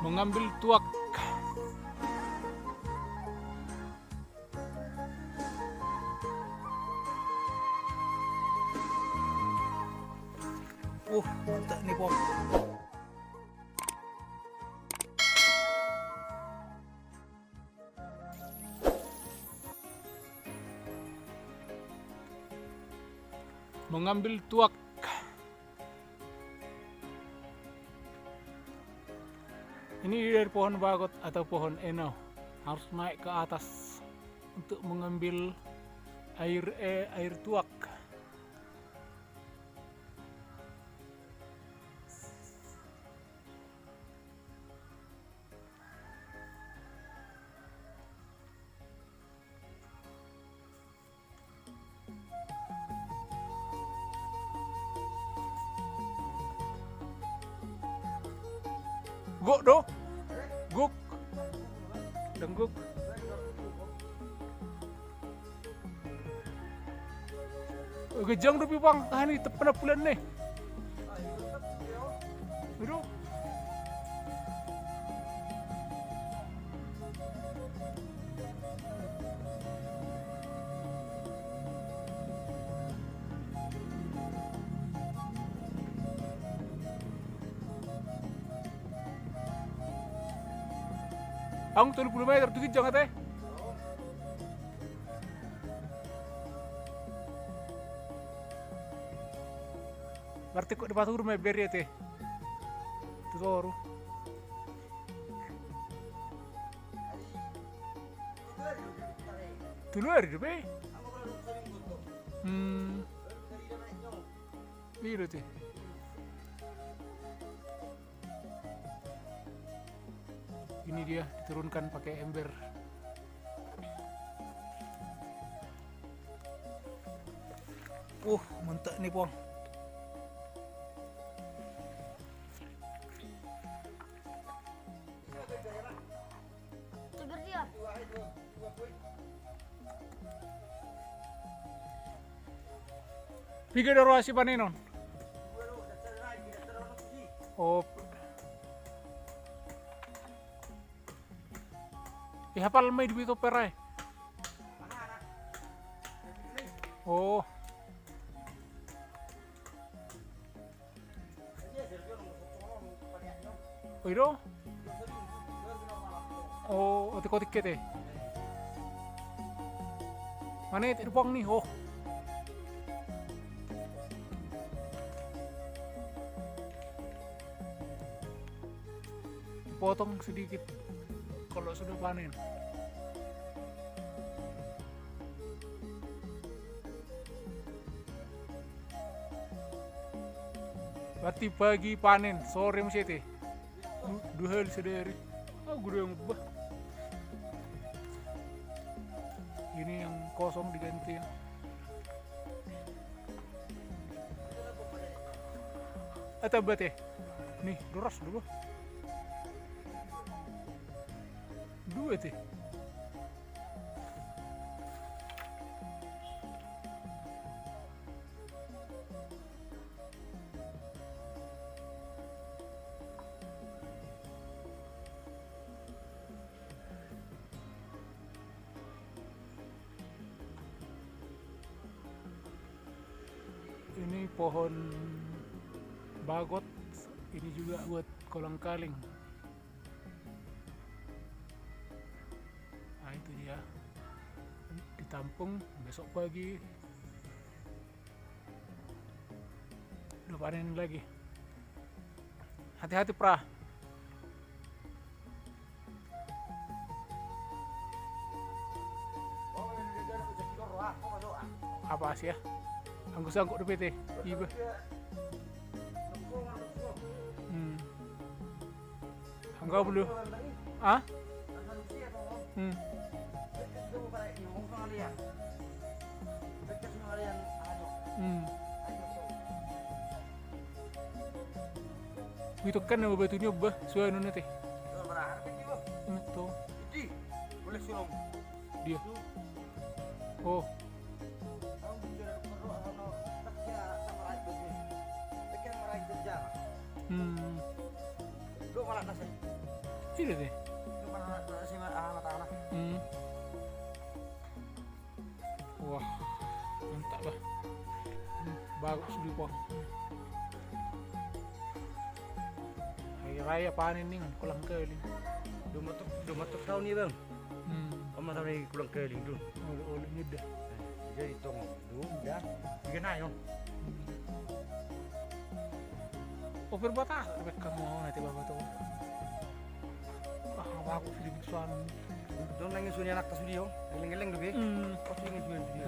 mengambil tuak. Mantap nih Pong. Mengambil tuak. Ini dari pohon bagot atau pohon eno, harus naik ke atas untuk mengambil air tuak. Guk do, guk, dengguk. Gejang do bang, ini tepen bulan nih. Aduh. Ang 30 meter tuh jangan teh. Berarti kok di pasur me beri teh. Itu baru. Dulu ada deh. Biru teh. Ini dia diturunkan pakai ember. Mantap nih Pong. Piga daro si panenon. Ihapal may dito peray. Oiro? Otik-otik kete. Mana itu pang nih? Potong sedikit kalau sudah panen. Berarti pagi panen, sore mesti teh. Dua hari sedari. Gede yang ubah. Ini yang kosong diganti. Atau bete? Nih, doras dulu. Dua teh. Ini pohon bagot, ini juga buat kolang kaling. Nah itu dia, ditampung besok pagi udah panen lagi. Hati-hati pra. Apa sih ya? Anggus-angkut di PT. Iya. Enggak belum. Ah? Itu kan nama batunya bah, suai nuna teh. Itu. Boleh sulung. Dia. Iya deh. Itu mana si anak-anak. Wah, mantap bah. Bagus di pohon. Hari raya panen nih, pulang keling. Udah matuk tahun nih bang. Om tahun ini pulang keling dulu. Oleh nyudah. Jadi tunggu dulu ya. Bikin ayo. Oh berbatas, kamu mau nanti bawa tuh. Ah, bagus di biksuan. Doon lang yung sunya anak ta studio. Geleng-geleng dobi. Pasti ingin sunya studio.